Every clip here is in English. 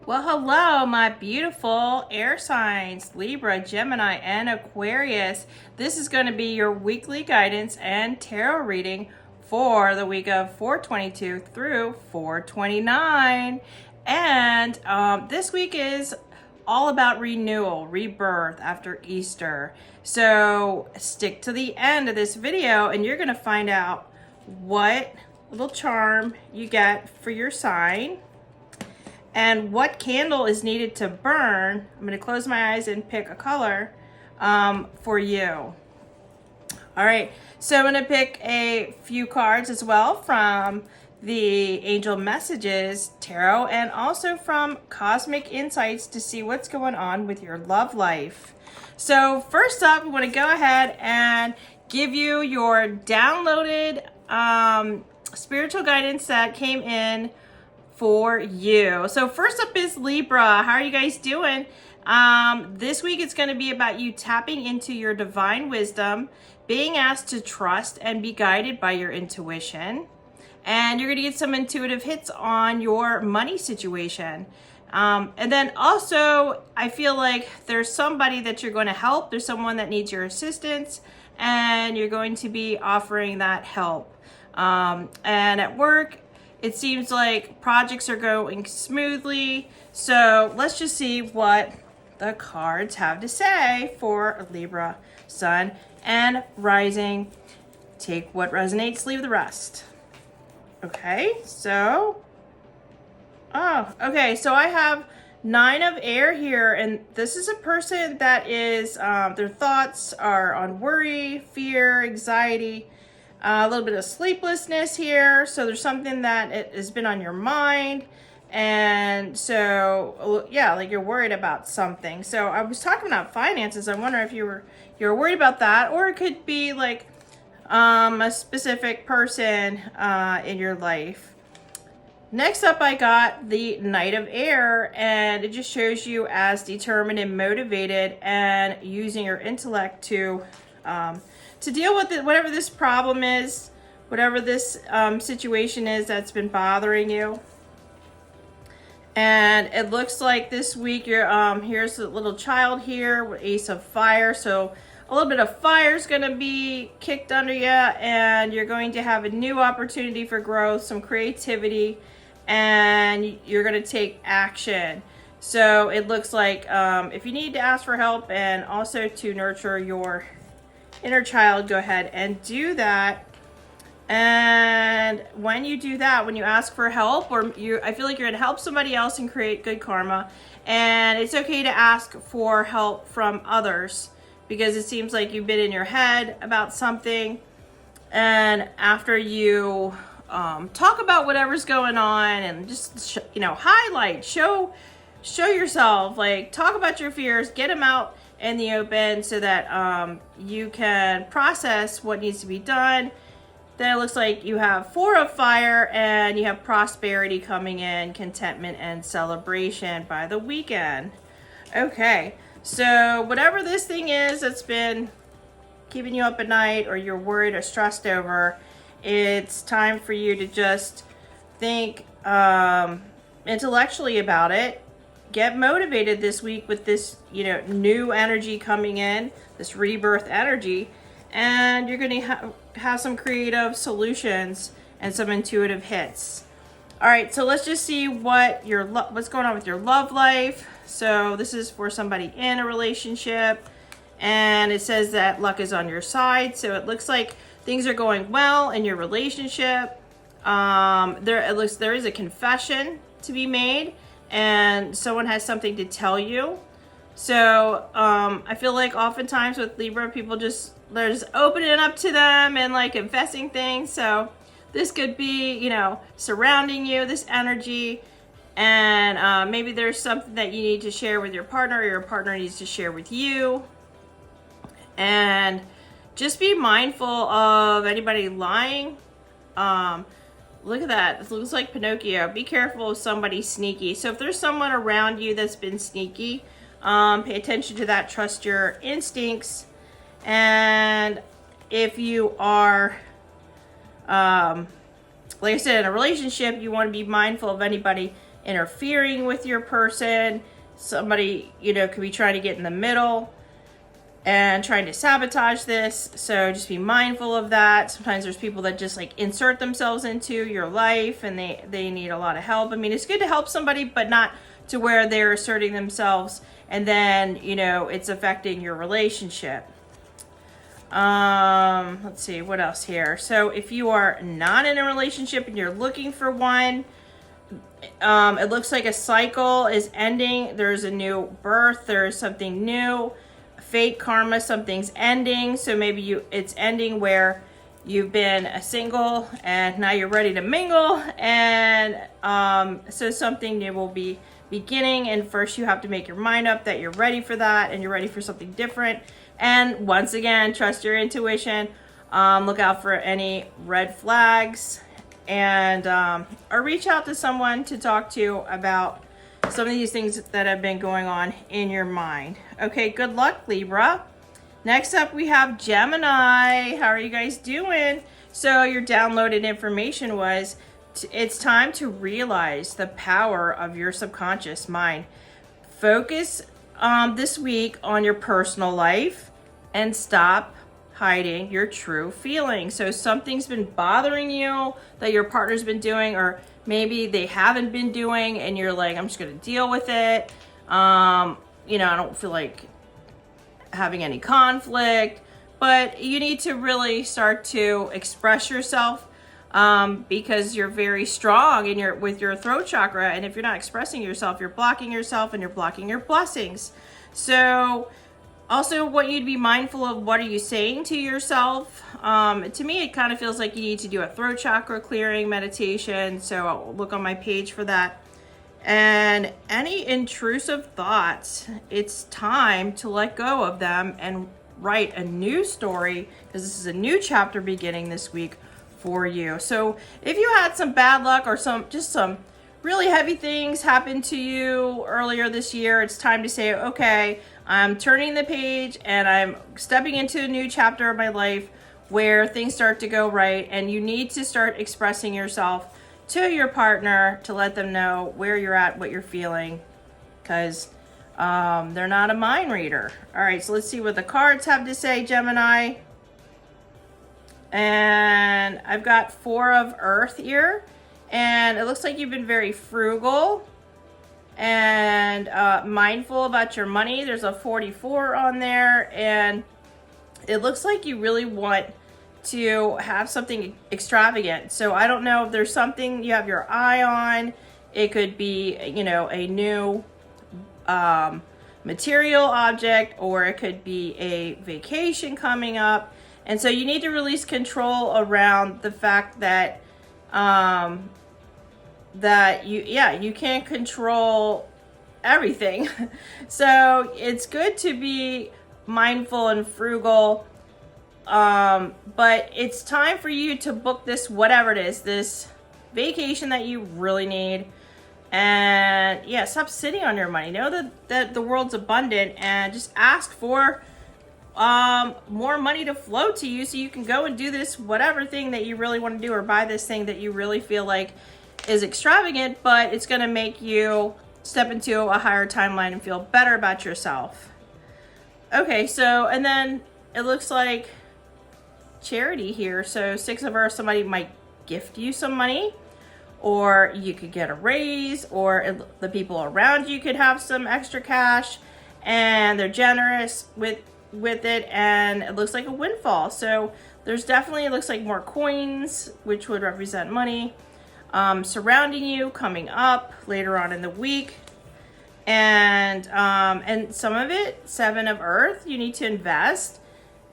Well, hello, my beautiful air signs, Libra, Gemini, and Aquarius. This is going to be your weekly guidance and tarot reading for the week of 4/22 through 4/29. And this week is all about renewal, rebirth after Easter. So stick to the end of this video and you're going to find out what little charm you get for your sign and what candle is needed to burn. I'm going to close my eyes and pick a color for you. All right, so I'm going to pick a few cards as well from the Angel Messages Tarot and also from Cosmic Insights to see what's going on with your love life. So first up, we want to go ahead and give you your downloaded spiritual guidance that came in for you. So first up is Libra. How are you guys doing? This week it's going to be about you tapping into your divine wisdom, being asked to trust and be guided by your intuition. And you're going to get some intuitive hits on your money situation. And then also, I feel like there's somebody that you're going to help. There's someone that needs your assistance, and you're going to be offering that help. And at work, it seems like projects are going smoothly. So let's just see what the cards have to say for Libra, Sun, and Rising. Take what resonates, leave the rest. Okay, so, so I have 9 of air here, and this is a person that is, their thoughts are on worry, fear, anxiety, a little bit of sleeplessness here. So there's something that has been on your mind. And so, yeah, like you're worried about something. So I was talking about finances. I wonder if you're worried about that, or it could be like a specific person in your life. Next up, I got the Knight of Air, and it just shows you as determined and motivated and using your intellect to deal with it, whatever this problem is, whatever this situation is that's been bothering you. And it looks like this week you're here's a little child here with Ace of Fire. So a little bit of fire is going to be kicked under you, and you're going to have a new opportunity for growth, some creativity, and you're going to take action. So it looks like if you need to ask for help and also to nurture your inner child, go ahead and do that. And when you do that, when you ask for help, or I feel like you're going to help somebody else and create good karma, and it's okay to ask for help from others because it seems like you've been in your head about something, and after you talk about whatever's going on and just highlight, show yourself, like talk about your fears, get them out in the open so that you can process what needs to be done. Then it looks like you have 4 of Fire, and you have prosperity coming in, contentment and celebration by the weekend. Okay, so whatever this thing is that's been keeping you up at night, or you're worried or stressed over, it's time for you to just think intellectually about it. Get motivated this week with this, new energy coming in, this rebirth energy, and you're going to have some creative solutions and some intuitive hits. All right, so let's just see what's going on with your love life. So this is for somebody in a relationship, and it says that luck is on your side. So it looks like things are going well in your relationship. There is a confession to be made, and someone has something to tell you. So I feel like oftentimes with Libra, people they're just opening up to them and like confessing things. So this could be, surrounding you, this energy, and maybe there's something that you need to share with your partner, or your partner needs to share with you. And just be mindful of anybody lying. Look at that. It looks like Pinocchio. Be careful of somebody sneaky. So if there's someone around you that's been sneaky, pay attention to that. Trust your instincts. And if you are, like I said, in a relationship, you want to be mindful of anybody interfering with your person. Somebody, could be trying to get in the middle and trying to sabotage this. So just be mindful of that. Sometimes there's people that just like insert themselves into your life and they need a lot of help. I mean, it's good to help somebody, but not to where they're asserting themselves and then, it's affecting your relationship. Let's see what else here. So if you are not in a relationship and you're looking for one, it looks like a cycle is ending. There's a new birth. There's something new. Fate, karma, something's ending. So maybe it's ending where you've been a single and now you're ready to mingle. And so something new will be beginning. And first you have to make your mind up that you're ready for that and you're ready for something different. And once again, trust your intuition. Look out for any red flags and or reach out to someone to talk to about some of these things that have been going on in your mind. Okay, good luck, Libra. Next up, we have Gemini. How are you guys doing? So your downloaded information was, it's time to realize the power of your subconscious mind. Focus this week on your personal life and stop hiding your true feelings. So something's been bothering you that your partner's been doing, or maybe they haven't been doing, and you're like, I'm just going to deal with it. I don't feel like having any conflict, but you need to really start to express yourself because you're very strong with your throat chakra. And if you're not expressing yourself, you're blocking yourself and you're blocking your blessings. So also what you'd be mindful of, what are you saying to yourself? To me, it kind of feels like you need to do a throat chakra clearing meditation. So I'll look on my page for that. And any intrusive thoughts, it's time to let go of them and write a new story, because this is a new chapter beginning this week for you. So if you had some bad luck or some really heavy things happen to you earlier this year, it's time to say, okay, I'm turning the page and I'm stepping into a new chapter of my life where things start to go right. And you need to start expressing yourself to your partner to let them know where you're at, what you're feeling, because they're not a mind reader. All right, so let's see what the cards have to say, Gemini. And I've got 4 of Earth here. And it looks like you've been very frugal and mindful about your money. There's a 44 on there. And it looks like you really want to have something extravagant. So I don't know if there's something you have your eye on. It could be, a new material object, or it could be a vacation coming up. And so you need to release control around the fact that you can't control everything. So it's good to be mindful and frugal. But it's time for you to book this, whatever it is, this vacation that you really need. And yeah, stop sitting on your money. Know that the world's abundant, and just ask for more money to flow to you so you can go and do this whatever thing that you really want to do, or buy this thing that you really feel like is extravagant, but it's going to make you step into a higher timeline and feel better about yourself. Okay, so, and then it looks like charity here. So 6 of Earth, somebody might gift you some money, or you could get a raise, or the people around you could have some extra cash and they're generous with it, and it looks like a windfall. So there's definitely, it looks like more coins, which would represent money, surrounding you, coming up later on in the week. And some of it, 7 of Earth, you need to invest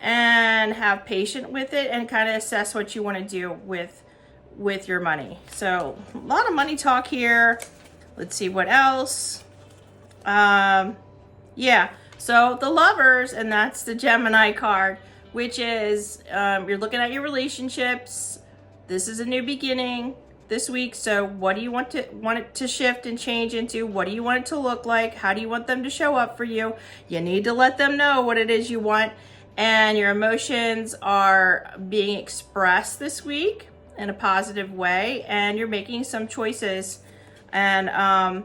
and have patience with it and kind of assess what you want to do with your money. So a lot of money talk here. Let's see what else. Yeah, so the Lovers, and that's the Gemini card, which is you're looking at your relationships. This is a new beginning this week. So what do you want it to shift and change into? What do you want it to look like? How do you want them to show up for you? You need to let them know what it is you want. And your emotions are being expressed this week in a positive way. And you're making some choices And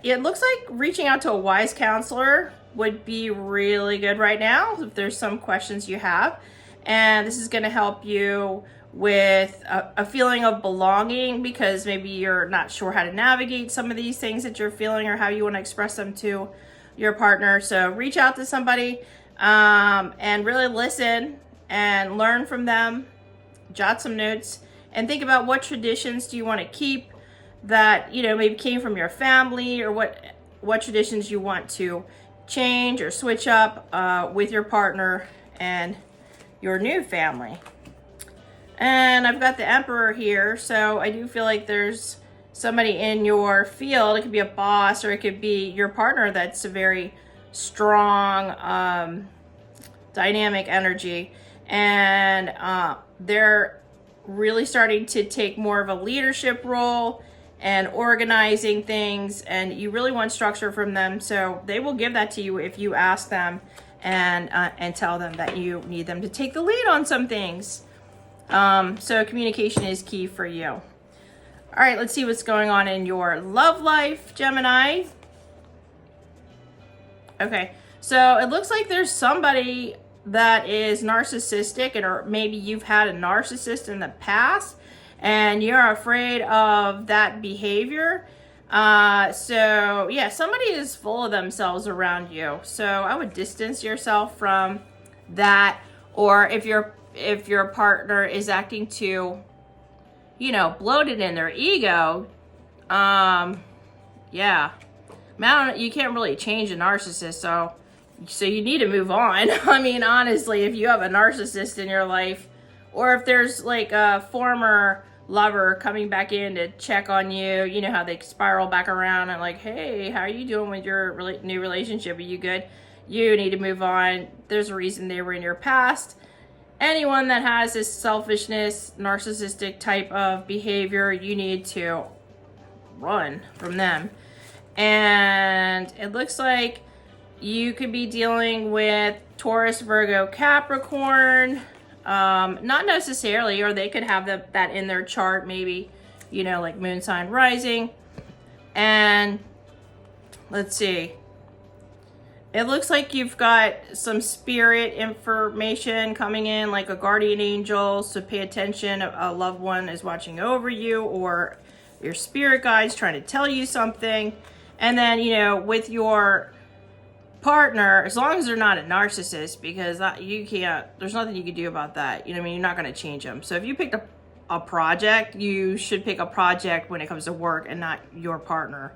it looks like reaching out to a wise counselor would be really good right now if there's some questions you have. And this is going to help you with a feeling of belonging, because maybe you're not sure how to navigate some of these things that you're feeling or how you want to express them to your partner. So reach out to somebody and really listen and learn from them. Jot some notes and think about what traditions do you want to keep that, you know, maybe came from your family, or what traditions you want to change or switch up with your partner and your new family. And I've got the Emperor here, so I do feel like there's somebody in your field. It could be a boss, or it could be your partner that's a very strong, dynamic energy, and they're really starting to take more of a leadership role and organizing things, and you really want structure from them. So they will give that to you if you ask them and tell them that you need them to take the lead on some things. So communication is key for you. All right, let's see what's going on in your love life, Gemini. Okay, so it looks like there's somebody that is narcissistic, or maybe you've had a narcissist in the past and you're afraid of that behavior. So yeah, somebody is full of themselves around you. So I would distance yourself from that. Or if your partner is acting too, you know, bloated in their ego, yeah, you can't really change a narcissist. So you need to move on. I mean, honestly, if you have a narcissist in your life, or if there's like a former lover coming back in to check on you, you know how they spiral back around and like, hey, how are you doing with your new relationship? Are you good? You need to move on. There's a reason they were in your past. Anyone that has this selfishness, narcissistic type of behavior, you need to run from them. And it looks like you could be dealing with Taurus, Virgo, Capricorn. Not necessarily, or they could have that in their chart, maybe, you know, like moon sign rising. And let's see. It looks like you've got some spirit information coming in, like a guardian angel, so pay attention. A loved one is watching over you, or your spirit guides trying to tell you something. And then, you know, with your partner, as long as they're not a narcissist, because there's nothing you can do about that. You know what I mean? You're not going to change them. So if you picked a project, you should pick a project when it comes to work and not your partner.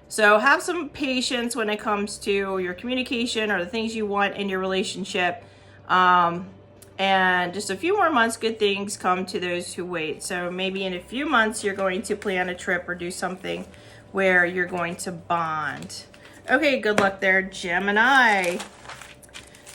So have some patience when it comes to your communication or the things you want in your relationship. And just a few more months, good things come to those who wait. So maybe in a few months, you're going to plan a trip or do something where you're going to bond. Okay, good luck there, Gemini.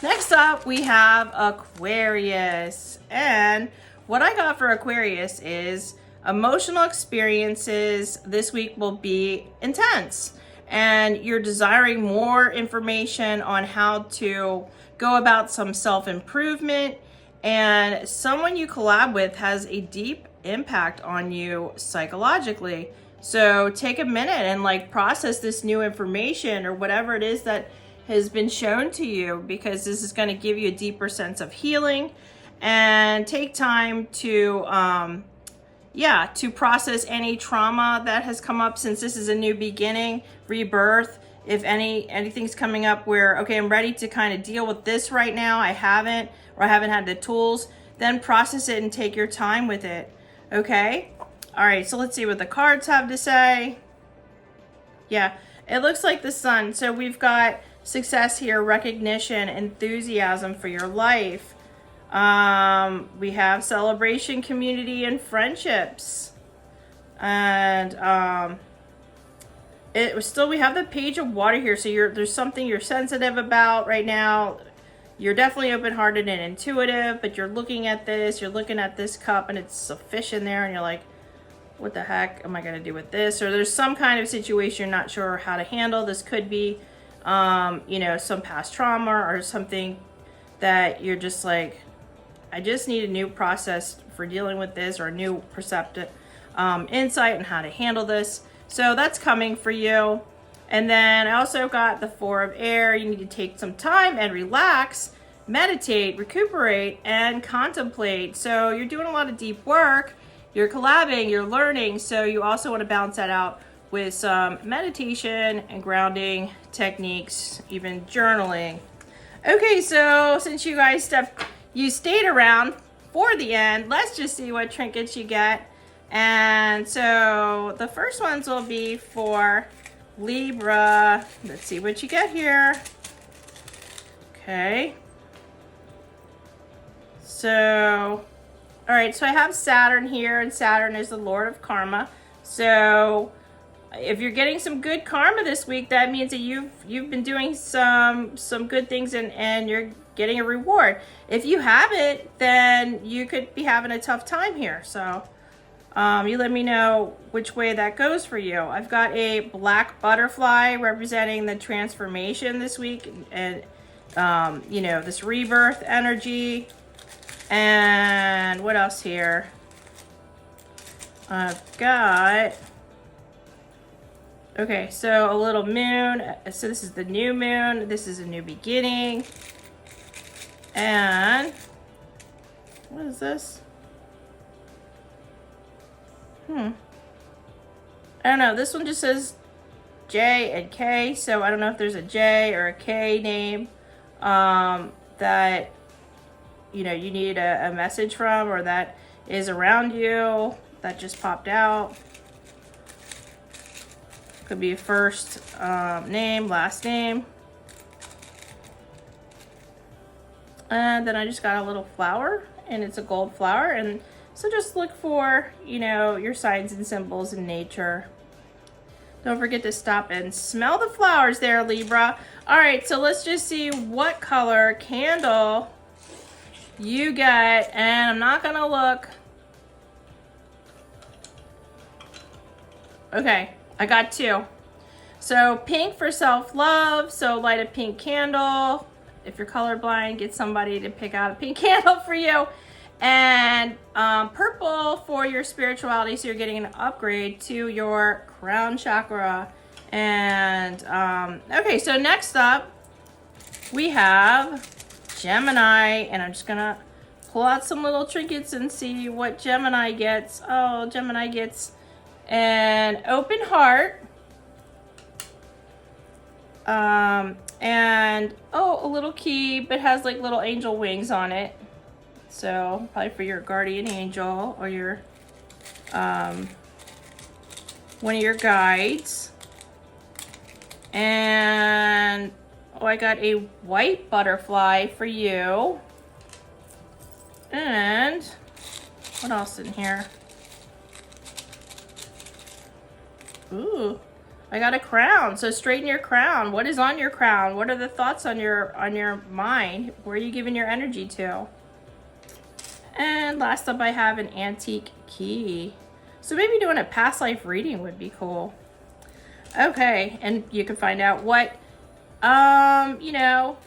Next up, we have Aquarius. And what I got for Aquarius is emotional experiences this week will be intense. And you're desiring more information on how to go about some self-improvement. And someone you collab with has a deep impact on you psychologically. So take a minute and like process this new information or whatever it is that has been shown to you, because this is going to give you a deeper sense of healing. And take time to process any trauma that has come up, since this is a new beginning, rebirth. If anything's coming up where, okay, I'm ready to kind of deal with this right now, I haven't had the tools, then process it and take your time with it. Okay? All right, so let's see what the cards have to say. Yeah, it looks like the Sun. So we've got success here, recognition, enthusiasm for your life. We have celebration, community, and friendships. And we have the Page of Water here. So there's something you're sensitive about right now. You're definitely open-hearted and intuitive, but you're looking at this cup, and it's a fish in there, and you're like, what the heck am I going to do with this? Or there's some kind of situation you're not sure how to handle. This could be, some past trauma or something that you're just like, I just need a new process for dealing with this, or a new perceptive insight on how to handle this. So that's coming for you. And then I also got the Four of Air. You need to take some time and relax, meditate, recuperate, and contemplate. So you're doing a lot of deep work. You're collabing, you're learning. So you also want to balance that out with some meditation and grounding techniques, even journaling. Okay, so since you guys stayed around for the end, let's just see what trinkets you get. And so the first ones will be for Libra. Let's see what you get here. Okay. So, all right, so I have Saturn here, and Saturn is the Lord of Karma. So if you're getting some good karma this week, that means that you've been doing some good things and you're getting a reward. If you haven't, then you could be having a tough time here. So you let me know which way that goes for you. I've got a black butterfly representing the transformation this week and you know, this rebirth energy. And what else here? I've got, okay, so a little moon. So this is the new moon. This is a new beginning. And what is this? I don't know. This one just says J and K. So I don't know if there's a J or a K name that, you know, you need a message from, or that is around you that just popped out. Could be first name, last name. And then I just got a little flower, and it's a gold flower. And so just look for, you know, your signs and symbols in nature. Don't forget to stop and smell the flowers there, Libra. All right, so let's just see what color candle you get. And I'm not gonna look. Okay, I got two. So pink for self-love, so light a pink candle. If you're colorblind, get somebody to pick out a pink candle for you. And purple for your spirituality, so you're getting an upgrade to your crown chakra. And okay, so next up we have Gemini, and I'm just gonna pull out some little trinkets and see what Gemini gets. Oh, Gemini gets an open heart, and a little key, but has like little angel wings on it. So probably for your guardian angel or your one of your guides. And I got a white butterfly for you. And what else in here? Ooh, I got a crown. So straighten your crown. What is on your crown? What are the thoughts on your mind? Where are you giving your energy to? And last up, I have an antique key. So maybe doing a past life reading would be cool. Okay, and you can find out what, you know,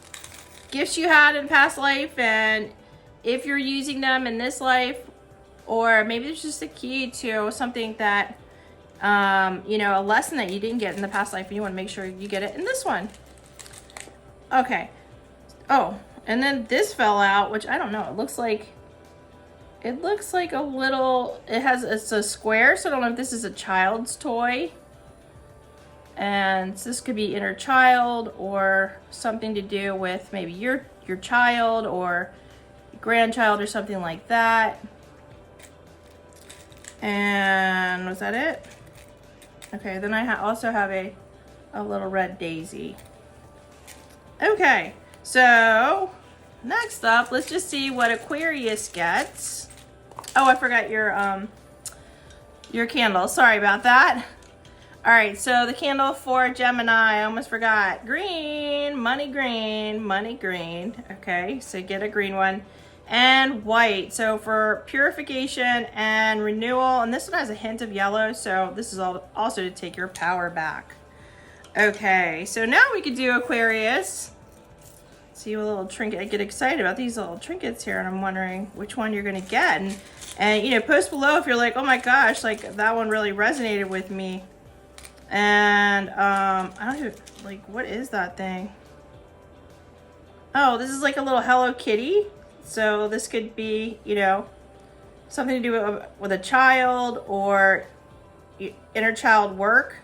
gifts you had in past life, and if you're using them in this life, or maybe it's just a key to something that, you know, a lesson that you didn't get in the past life, and you want to make sure you get it in this one. Okay. Oh, and then this fell out, which I don't know. It looks like a little, it's a square, so I don't know if this is a child's toy. And so this could be inner child, or something to do with maybe your child or grandchild or something like that. And was that it? Okay, then I also have a little red daisy. Okay, so next up, let's just see what Aquarius gets. Oh, I forgot your candle. Sorry about that. All right, so the candle for Gemini, I almost forgot. Green, money green, money green. Okay, so get a green one. And white, so for purification and renewal. And this one has a hint of yellow, so this is also to take your power back. Okay, so now we could do Aquarius. See a little trinket. I get excited about these little trinkets here, and I'm wondering which one you're gonna get. And you know, post below if you're like, oh my gosh, like that one really resonated with me. And I don't even, like, what is that thing? Oh, this is like a little Hello Kitty. So this could be, you know, something to do with a child or inner child work.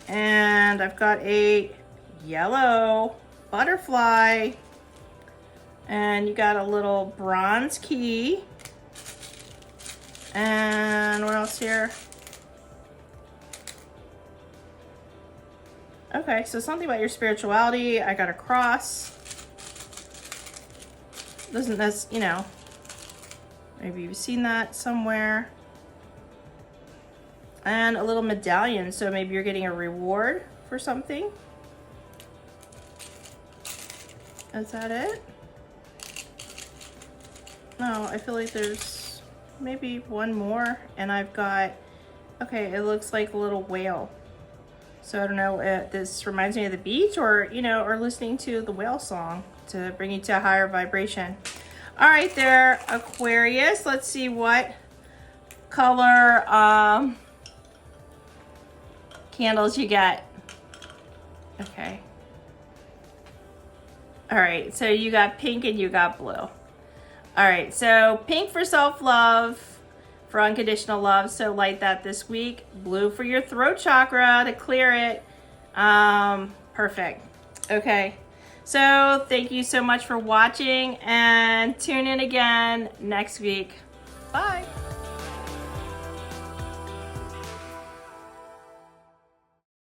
And I've got a yellow butterfly. And you got a little bronze key. And what else here? Okay, so something about your spirituality. I got a cross. Doesn't this, you know, maybe you've seen that somewhere. And a little medallion, so maybe you're getting a reward for something. Is that it? No, I feel like there's maybe one more, and I've got, okay, it looks like a little whale. So I don't know, this reminds me of the beach, or, you know, or listening to the whale song to bring you to a higher vibration. All right there, Aquarius. Let's see what color candles you get. Okay. All right, so you got pink and you got blue. All right, so pink for self-love, for unconditional love, so light that this week. Blue for your throat chakra to clear it. Perfect. Okay, so thank you so much for watching, and tune in again next week. Bye.